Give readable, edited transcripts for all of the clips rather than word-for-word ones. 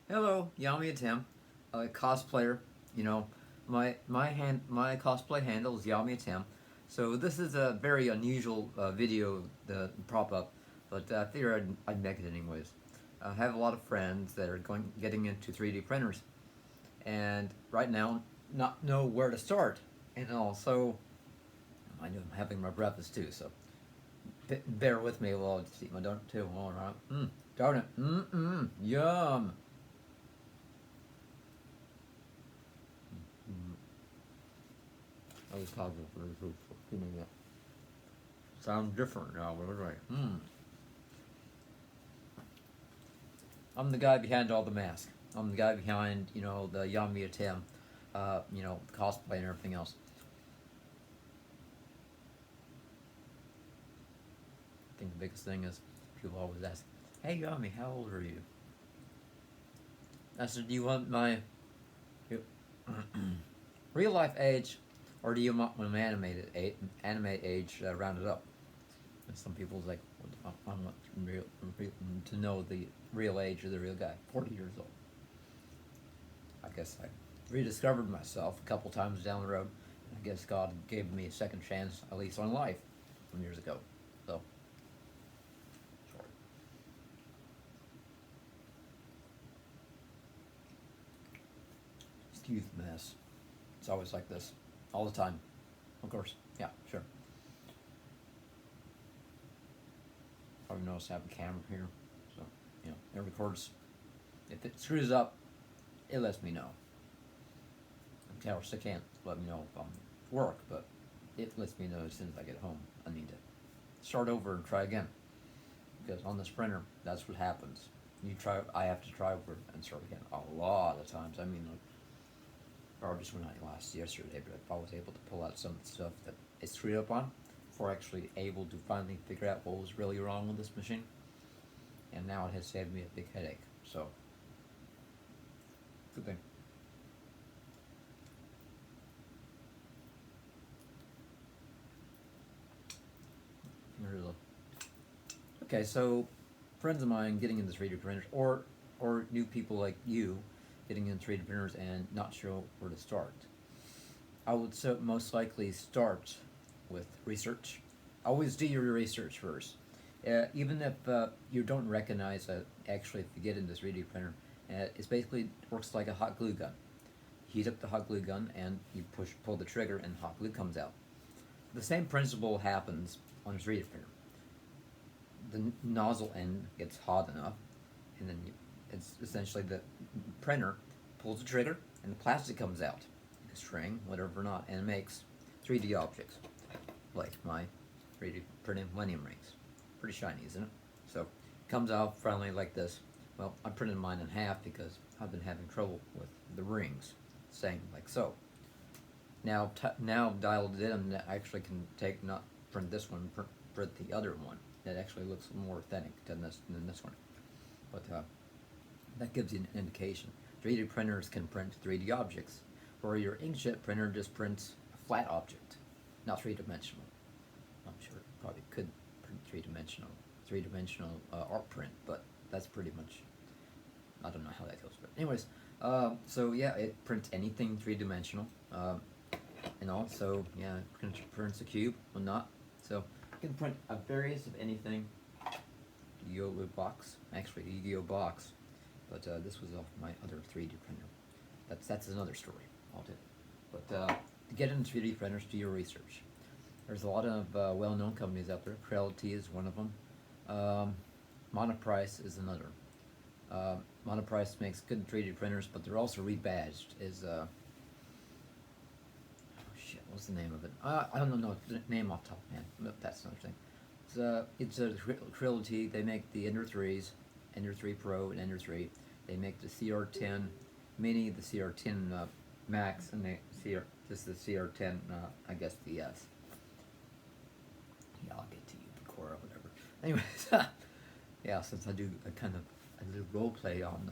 Hello, Yami Tim, a cosplayer. You know, my cosplay handle is Yami Tim. So this is a very unusual video prop up, but I figured I'd make it anyways. I have a lot of friends that are getting into 3D printers, and right now not know where to start. And also, I know I'm having my breakfast too, so bear with me while I just eat my donut too. All right, donut, yum. I was talking for a few minutes. Sounds different now, but anyway. I'm the guy behind all the masks. I'm the guy behind, the Yami Tim, cosplay and everything else. I think the biggest thing is people always ask, "Hey Yami, how old are you?" I said, "Do you want my real life age, or do you want my anime age rounded up?" And some people's like, well, I want to know the real age of the real guy, 40 years old. I guess I rediscovered myself a couple times down the road. I guess God gave me a second chance, at least on life, some years ago. So, sorry. Excuse the mess. It's always like this, all the time. Of course. Yeah, sure. Probably noticed I have a camera here, so it records. If it screws up, it lets me know. Of course, it can't let me know if I'm at work, but it lets me know as soon as I get home. I need to start over and try again. Because on this printer, that's what happens. I have to try over and start again a lot of times. I mean, like, or just when I last yesterday, but I was able to pull out some stuff that it screwed up on before actually able to finally figure out what was really wrong with this machine. And now it has saved me a big headache. So, good thing. Okay, so friends of mine getting into 3D printers, or new people like you getting into 3D printers and not sure where to start. I would most likely start with research. Always do your research first. Even if you don't recognize that, actually, if you get into 3D printer, it's basically works like a hot glue gun. Heat up the hot glue gun and you pull the trigger, and hot glue comes out. The same principle happens on a 3D printer. The nozzle end gets hot enough, and then it's essentially the printer pulls the trigger, and the plastic comes out, like a string, whatever or not, and it makes 3D objects, like my 3D printed Millennium rings. Pretty shiny, isn't it? So it comes out finally like this. Well, I printed mine in half because I've been having trouble with the rings, saying like so. Now dialed it in, I actually can take not print this one, print the other one. It actually looks more authentic than this one. But that gives you an indication. 3D printers can print 3D objects, where your inkjet printer just prints a flat object, not three-dimensional. I'm sure it probably could print three-dimensional art print, but that's pretty much, I don't know how that goes. But anyways, so yeah, it prints anything three-dimensional. And also, yeah, it prints a cube or not. So you can print a various of anything. Yu-Gi-Oh box, actually Yu-Gi-Oh box, but this was off my other 3D printer. That's another story. I'll do. But to get into 3D printers, do your research. There's a lot of well-known companies out there. Creality is one of them. Monoprice is another. Monoprice makes good 3D printers, but they're also rebadged. Shit, what's the name of it? I don't know the name off the top of my head, but that's another thing. It's a Creality. They make the Ender 3s, Ender 3 Pro, and Ender 3. They make the CR10 Mini, the CR10 Max, and just the CR10, I guess the S. Yeah, I'll get to you, the core or whatever. Anyways, yeah, since I do a kind of a little role play on,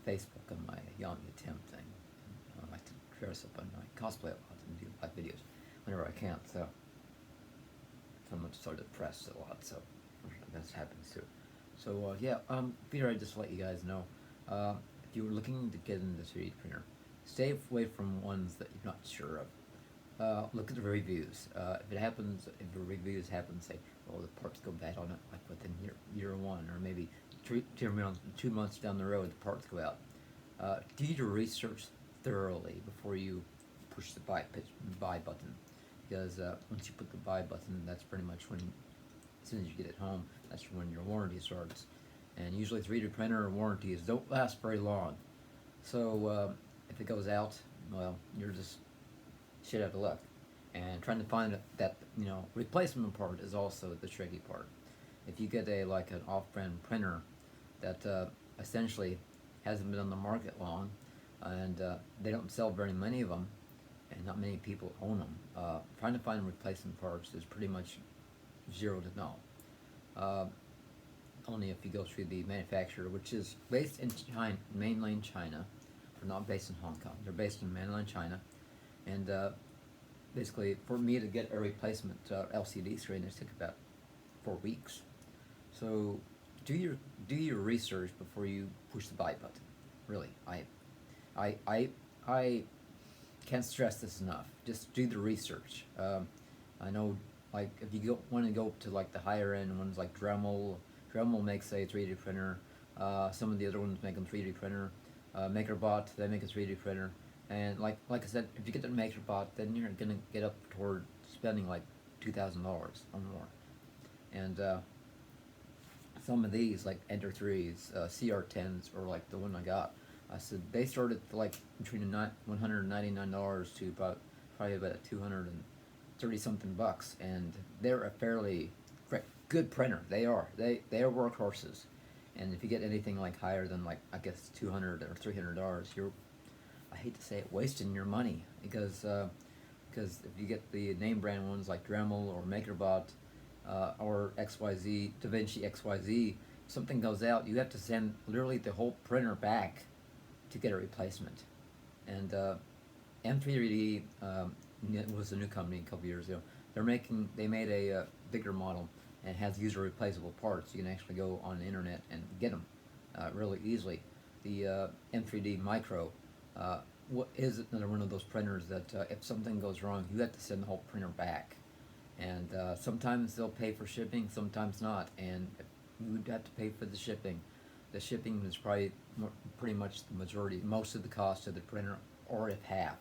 Facebook on my Young Attempt thing. I like to dress up on my cosplay a lot and do live videos whenever I can. So I'm sort of depressed a lot. So that happens too. So yeah, Peter, I just let you guys know. Uh, if you're looking to get into 3D printer, stay away from ones that you're not sure of. Look at the reviews. If the reviews happen, say, oh, the parts go bad on it, like within year one, or maybe 2 months down the road, the parts go out. Do your research thoroughly before you push the buy button, because once you put the buy button, that's pretty much when, as soon as you get it home, that's when your warranty starts. And usually 3D printer warranties don't last very long. So if it goes out, well, you're just shit out of luck. And trying to find that replacement part is also the tricky part. If you get a like an off-brand printer that essentially hasn't been on the market long, and they don't sell very many of them, and not many people own them, trying to find replacement parts is pretty much zero to null. Uh, Only if you go through the manufacturer, which is based in China, mainland China. They're not based in Hong Kong. They're based in mainland China, and basically, for me to get a replacement LCD screen, it took about 4 weeks. So, do your research before you push the buy button. Really, I I I can't stress this enough. Just do the research. I know, like, if you want to go to like the higher end ones like Dremel. Dremel makes a 3D printer. Some of the other ones make a 3D printer. MakerBot, they make a 3D printer. And like I said, if you get the MakerBot, then you're gonna get up toward spending like $2,000 or more. And some of these, like Ender 3s, CR10s, or like the one I got, I said they started like between $199 to probably about 230 something bucks, and they're a fairly good printer. They are workhorses, and if you get anything like higher than, like, I guess, $200 or $300, you're, I hate to say it, wasting your money, because if you get the name brand ones like Dremel or MakerBot, or XYZ, DaVinci XYZ, something goes out, you have to send literally the whole printer back to get a replacement. And M3D was a new company a couple years ago. They made a bigger model, and has user replaceable parts. You can actually go on the internet and get them really easily. The M3D Micro is another one of those printers that if something goes wrong, you have to send the whole printer back. And sometimes they'll pay for shipping, sometimes not. And you would have to pay for the shipping. The shipping is probably pretty much the majority, most of the cost of the printer, or if half,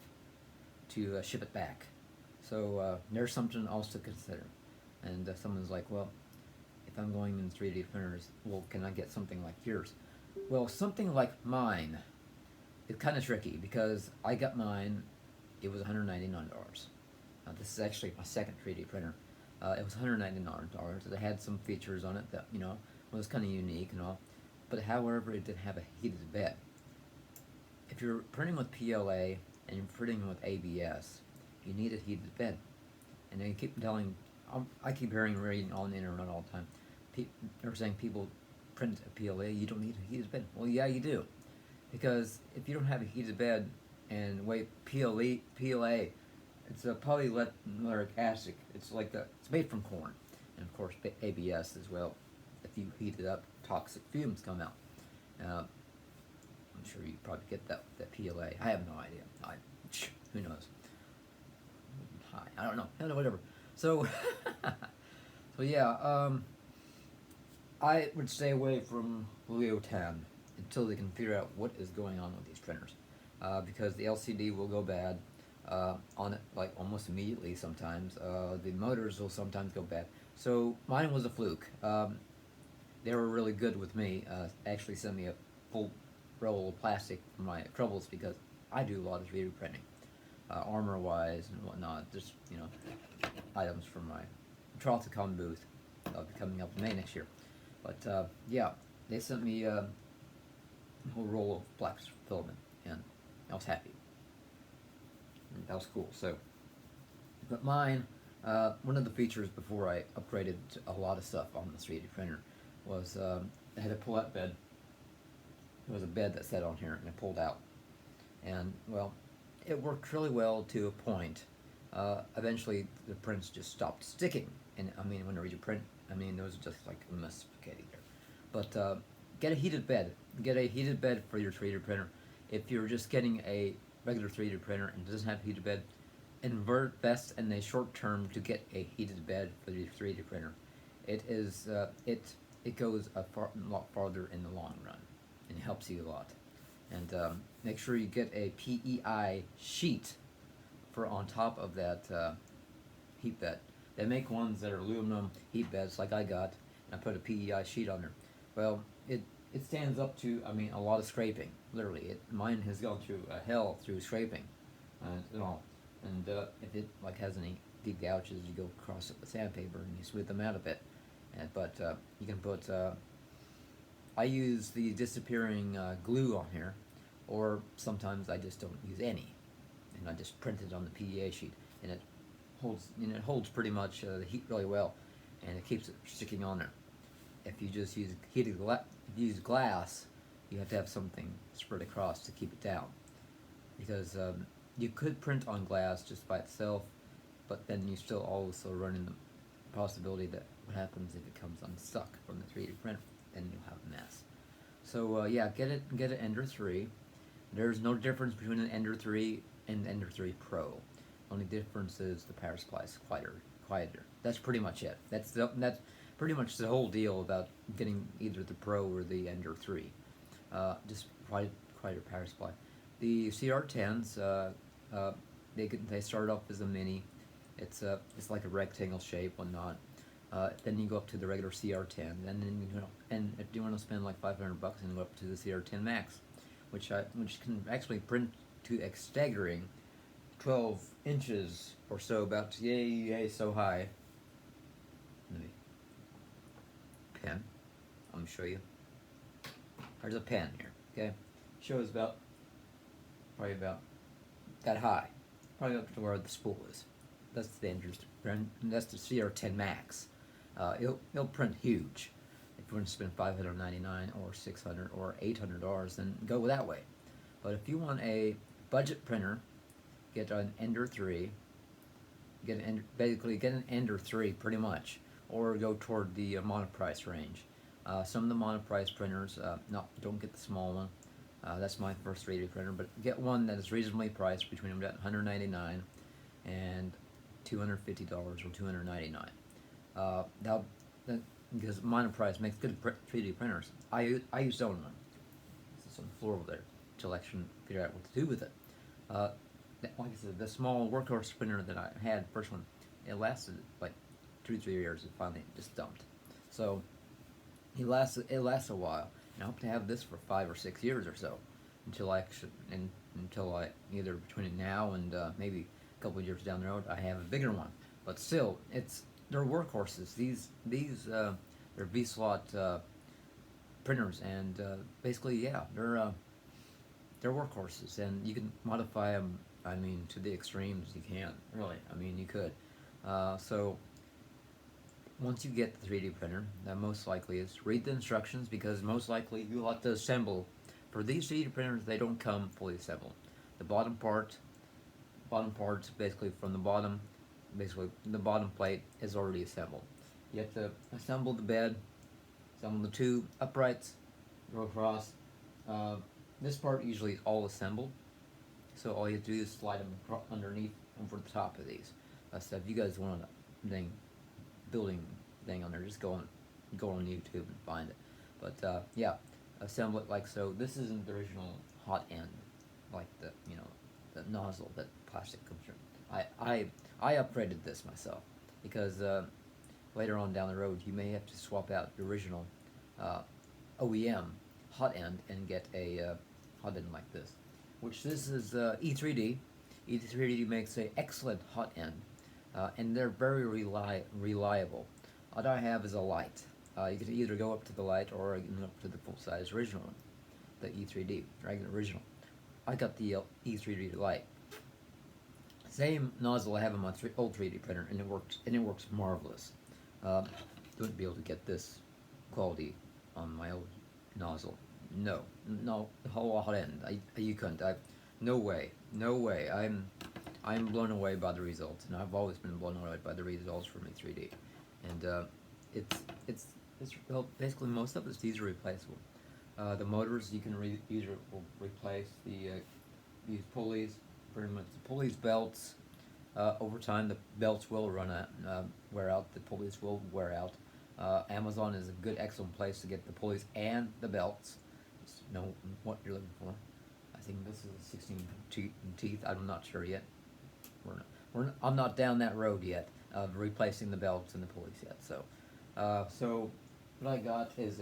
to ship it back. So there's something else to consider. And someone's like, well, if I'm going in 3D printers, well, can I get something like yours? Well, something like mine is kind of tricky, because I got mine, it was $199. This is actually my second 3D printer. It was $199. It had some features on it that, was kind of unique and all. But however, it didn't have a heated bed. If you're printing with PLA and you're printing with ABS, you need a heated bed. And they keep telling, I keep reading on the internet all the time, they're saying people print a PLA, you don't need a heated bed. Well, yeah, you do. Because if you don't have a heated bed, and wait, PLA, it's a polylenic acid. It's made from corn, and of course ABS as well. If you heat it up, toxic fumes come out. I'm sure you probably get that PLA. I have no idea. Who knows? I don't know. Whatever. So, so yeah. I would stay away from Leotan until they can figure out what is going on with these printers, because the LCD will go bad on it, like, almost immediately sometimes. The motors will sometimes go bad. So mine was a fluke. They were really good with me. Actually sent me a full roll of plastic for my troubles, because I do a lot of 3D printing, armor-wise and whatnot. Just, items from my Trollicon booth. I'll be coming up in May next year. But yeah, they sent me a whole roll of black filament, and I was happy. And that was cool. So, but mine, one of the features before I upgraded to a lot of stuff on the 3D printer was it had a pull-out bed. There was a bed that sat on here, and it pulled out. And, well, it worked really well to a point. Eventually, the prints just stopped sticking. And, I mean, whenever you print, there was just like a mess of spaghetti there. But get a heated bed. Get a heated bed for your 3D printer. If you're just getting a regular 3D printer and it doesn't have a heated bed, invest in the short term to get a heated bed for your 3D printer. It goes a lot farther in the long run, and it helps you a lot. And make sure you get a PEI sheet for on top of that heat bed. They make ones that are aluminum heat beds like I got, and I put a PEI sheet on there. Well, it stands up to, I mean, a lot of scraping. Literally, mine has gone through hell through scraping, and all. And if it like has any deep gouges, you go across it with sandpaper and you smooth them out a bit. But you can put. I use the disappearing glue on here, or sometimes I just don't use any, and I just print it on the PEA sheet, and it holds pretty much the heat really well, and it keeps it sticking on there. If you just use glass, you have to have something spread across to keep it down, because you could print on glass just by itself, but then you still also run in the possibility that what happens if it comes unstuck from the 3D printer, then you'll have a mess. So yeah, get an Ender 3. There's no difference between an Ender 3 and Ender 3 Pro. Only difference is the power supply is quieter. That's pretty much it. That's pretty much the whole deal about getting either the Pro or the Ender 3. Just quieter power supply. The CR10s, they start off as a mini. It's like a rectangle shape, whatnot. Then you go up to the regular CR10, and then and if you want to spend like $500, then go up to the CR10 Max, which can actually print to a staggering 12 inches or so, about yay so high. Let me pen. I'm gonna show you. There's a pen here. Okay, shows probably about that high, probably up to where the spool is. That's the dangerous. That's the CR10 Max. It'll print huge. If you want to spend $599 or $600 or $800, then go that way. But if you want a budget printer, get an Ender 3. Basically get an Ender 3 pretty much, or go toward the monoprice range. Some of the monoprice printers, don't get the small one. That's my first 3D printer, but get one that is reasonably priced between about $199 and $250 or $299. Because monoprice makes good 3D printers. I used to own one. It's on the floor over there until I actually figure out what to do with it. Like I said, the small workhorse printer that I had, first one, it lasted like 2-3 years. It finally just dumped. So it lasts a while, and I hope to have this for 5 or 6 years or so, until I either between now and maybe a couple of years down the road, I have a bigger one. But still, they're workhorses. They're V-slot printers, and basically, yeah, they're workhorses, and you can modify them. I mean, to the extremes you can. Really, I mean, you could. So once you get the 3D printer, that most likely is read the instructions, because most likely you'll have to assemble. For these 3D printers, they don't come fully assembled. The bottom parts, basically from the bottom, basically the bottom plate is already assembled. You have to assemble the bed, assemble the two uprights, go across. This part usually is all assembled, so all you have to do is slide them underneath over the top of these. So if you guys want a building thing on there, just go on YouTube and find it. But yeah, assemble it like so. This isn't the original hot end, like the nozzle that plastic comes from. I upgraded this myself, because later on down the road you may have to swap out the original OEM hot end and get a hot end like this, which this is E3D. E3D makes an excellent hot end, and they're very reliable. What I have is a light. You can either go up to the light or up to the full-size original one, the E3D, regular original. I got the E3D light. Same nozzle I have on my old 3D printer, and it works marvelous. Wouldn't be able to get this quality on my old nozzle. No, the whole hot end. You couldn't. No way. I'm blown away by the results, and I've always been blown away by the results from E3D. And well, basically most of it's easily replaceable. The motors you can will replace these pulleys, pretty much the pulleys, belts. Over time, the belts will wear out. The pulleys will wear out. Amazon is a good, excellent place to get the pulleys and the belts. Just know what you're looking for. I think this is a 16 teeth. I'm not sure yet. I'm not down that road yet of replacing the belts and the pulleys yet. So what I got is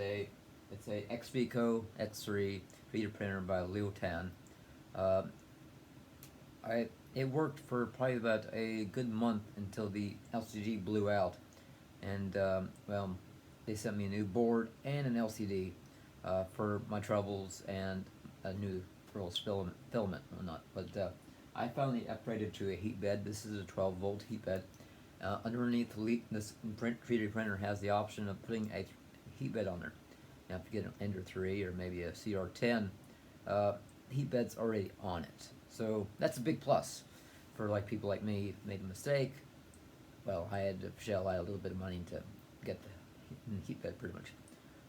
it's a XVico X3 3D printer by Leotan. Uh, it worked for probably about a good month until the LCD blew out, and well, they sent me a new board and an LCD for my troubles and a new Pearls filament or not. But I finally upgraded to a heat bed. This is a 12-volt heat bed. Underneath this 3D printer has the option of putting a heat bed on there. Now, if you get an Ender 3 or maybe a CR10, heat bed's already on it. So that's a big plus for like people like me who made a mistake. Well, I had to shell out a little bit of money to get the heat bed pretty much.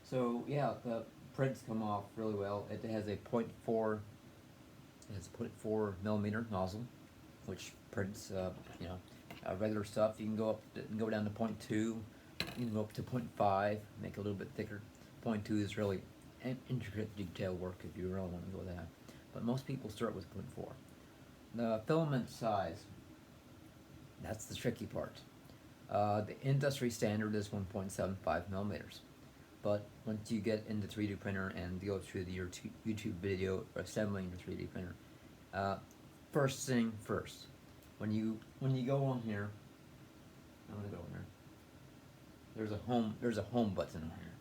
So yeah, the prints come off really well. It has a 0.4 millimeter nozzle, which prints regular stuff. You can go down to 0.2. You can go up to 0.5, make it a little bit thicker. 0.2 is really intricate detail work if you really want to go that. But most people start with 0.4. The filament size, that's the tricky part. The industry standard is 1.75 millimeters. But once you get into 3D printer and go through your YouTube video assembling your 3D printer, first thing first, when you go on here, I'm gonna go in there. There's a home button on here.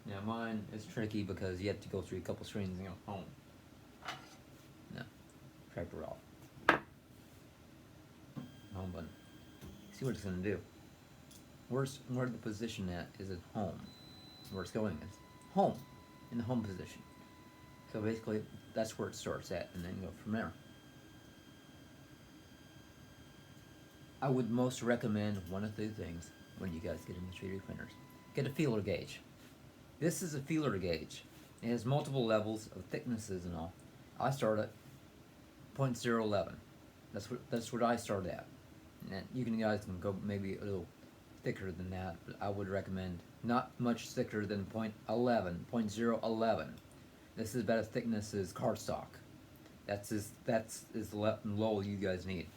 Now mine is tricky because you have to go through a couple screens and go home. No, tractor off. Home button. See what it's gonna do. Where the position at is at home. Where it's going is home, in the home position. So basically, that's where it starts at, and then go from there. I would most recommend one of two things when you guys get into 3D printers. Get a feeler gauge. This is a feeler gauge. It has multiple levels of thicknesses and all. I start at 0.011. That's what I start at. And you guys can go maybe a little thicker than that, but I would recommend not much thicker than 0.11. This is about as thickness as cardstock. That's the level you guys need.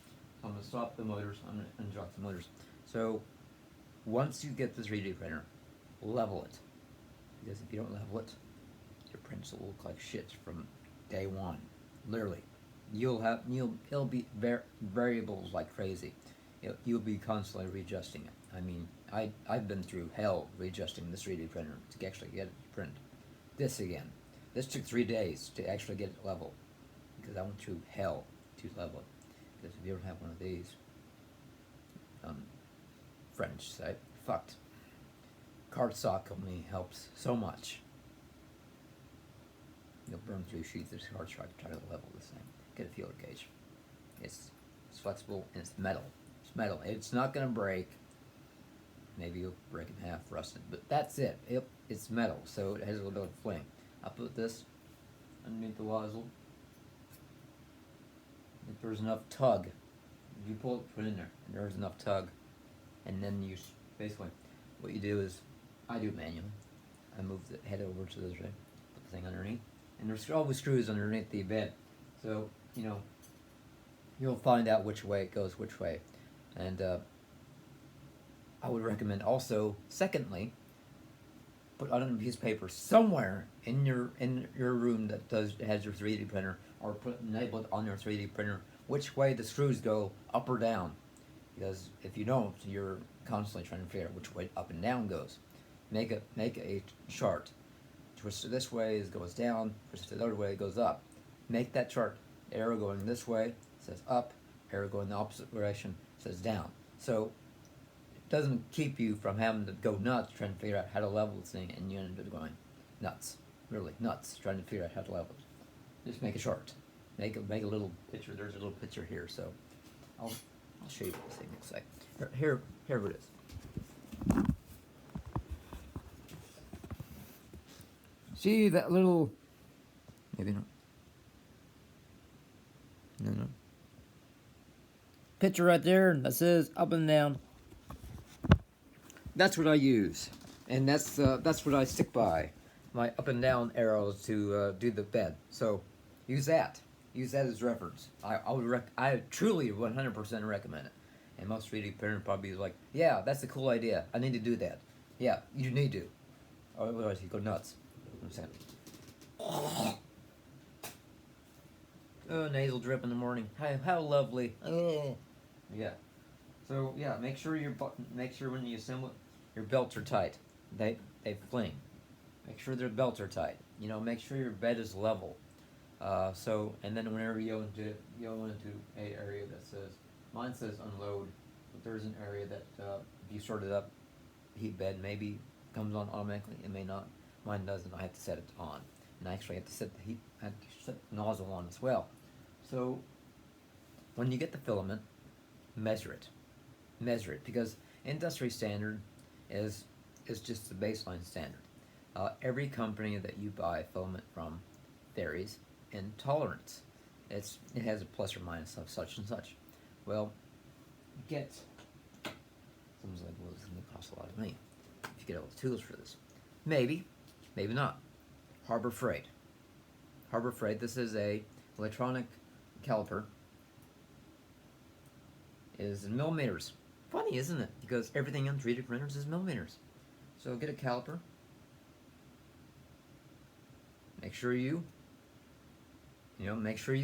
I'm gonna stop the motors. I'm gonna unlock the motors. So once you get the 3D printer, level it, because if you don't level it, your prints will look like shit from day one. Literally, it'll be variables like crazy. You'll be constantly readjusting it. I mean, I've been through hell readjusting this 3D printer to actually get it to print this again. This took 3 days to actually get it level, because I went through hell to level it. Because if you don't have one of these, French site, fucked. Cardstock only helps so much. You'll burn through sheets of cardstock to try to level this thing. Get a feeler gauge. It's flexible and it's metal. It's metal. It's not gonna break. Maybe you'll break in half, rusted, but that's it. It's metal, so it has a little bit of fling. I'll put this underneath the nozzle. If there's enough tug, if you pull it, put it in there, and there's enough tug, and then you basically, what you do is, I do it manually. I move the head over to this right, put the thing underneath, and there's always screws underneath the bed, so you'll find out which way it goes which way, and I would recommend also, secondly, put on a piece of paper somewhere in your room that has your 3D printer, or enable it on your 3D printer which way the screws go, up or down. Because if you don't, you're constantly trying to figure out which way up and down goes. Make a chart. Twist this way goes down, twist the other way goes up. Make that chart. Arrow going this way says up, arrow going the opposite direction says down. So doesn't keep you from having to go nuts trying to figure out how to level this thing, and you end up going nuts, really nuts, trying to figure out how to level it. Just make a chart, make a little picture. There's a little picture here, so I'll show you what this thing looks like. Here it is. See that little, maybe not, no. Picture right there that says up and down. That's what I use, and that's what I stick by, my up and down arrows to do the bed. So use that. Use that as reference. I truly 100% recommend it. And most 3D printer probably is like, yeah, that's a cool idea. I need to do that. Yeah, you need to. Otherwise you go nuts. I'm saying. Oh, nasal drip in the morning. How lovely. Oh. Yeah. So yeah, make sure when you assemble it, your belts are tight. They fling. Make sure their belts are tight. You know, make sure your bed is level. And then whenever you go into a area that says, mine says unload, but there's an area that if you sort it up, heat bed maybe comes on automatically. It may not. Mine doesn't. I have to set it on, and I actually have to set the nozzle on as well. So when you get the filament, measure it. Measure it, because industry standard is just the baseline standard. Every company that you buy filament from varies in tolerance. It has a plus or minus of such and such. Well, someone's like, well, this is going to cost a lot of money if you get all the tools for this. Maybe not. Harbor Freight. This is a electronic caliper. It is in millimeters. Funny, isn't it? Because everything on 3D printers is millimeters. So get a caliper. Make sure you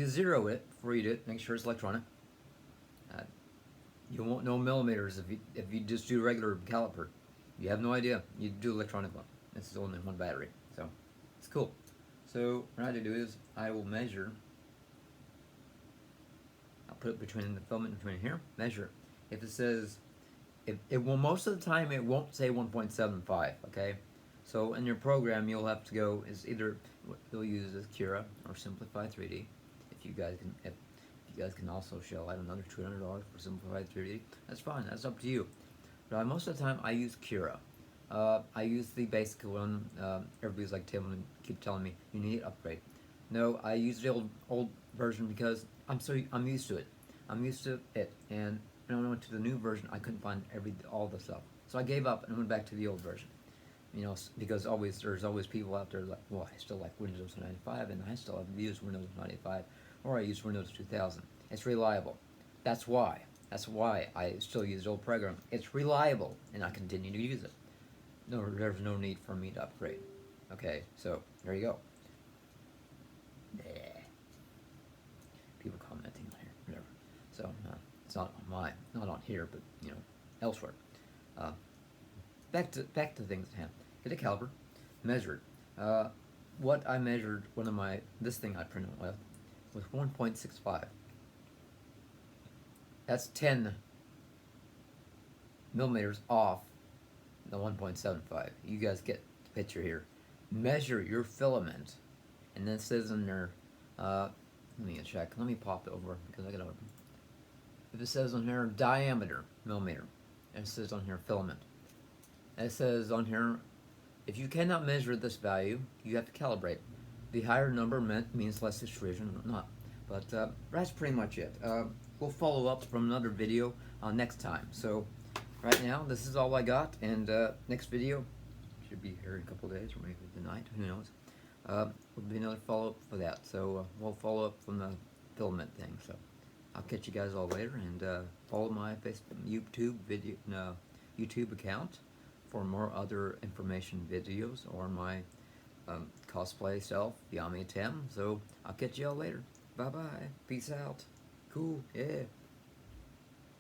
zero it before you do it. Make sure it's electronic. You won't know millimeters if you just do regular caliper. You have no idea. You do electronic one. This is only one battery, so it's cool. So what I do is I will measure. I'll put it between the filament between here. Measure. If it says, it will, most of the time it won't say 1.75. Okay, so in your program you'll have to go is either you'll use Cura or Simplify 3D. If you guys can also shell out another $200 for Simplified 3D, that's fine. That's up to you. But most of the time I use Cura. I use the basic one. Everybody's like keep telling me you need to upgrade. No, I use the old version because I'm used to it. I'm used to it, and when I went to the new version, I couldn't find all the stuff. So I gave up and went back to the old version. You know, because there's always people out there like, well, I still like Windows 95, and I still have used Windows 95, or I use Windows 2000. It's reliable. That's why I still use the old program. It's reliable, and I continue to use it. No, there's no need for me to upgrade. Okay, so there you go. People commenting on here, whatever. So it's not on here, but you know, elsewhere. Back to things at hand. Get a caliper, measure it. What I measured, this thing I printed with was 1.65. That's 10 millimeters off the 1.75. You guys get the picture here. Measure your filament, and then it says in there, let me check. Let me pop it over because I got to open. If it says on here diameter, millimeter, and it says on here filament, and it says on here, if you cannot measure this value, you have to calibrate. The higher number means less extrusion, not. But that's pretty much it. We'll follow up from another video next time. So right now, this is all I got, and next video should be here in a couple of days, or maybe tonight, who knows. Will be another follow-up for that. So we'll follow up from the filament thing. So I'll catch you guys all later, and follow my YouTube account for more other information videos, or my cosplay self, Yami Tem. So I'll catch you all later. Bye bye. Peace out. Cool. Yeah.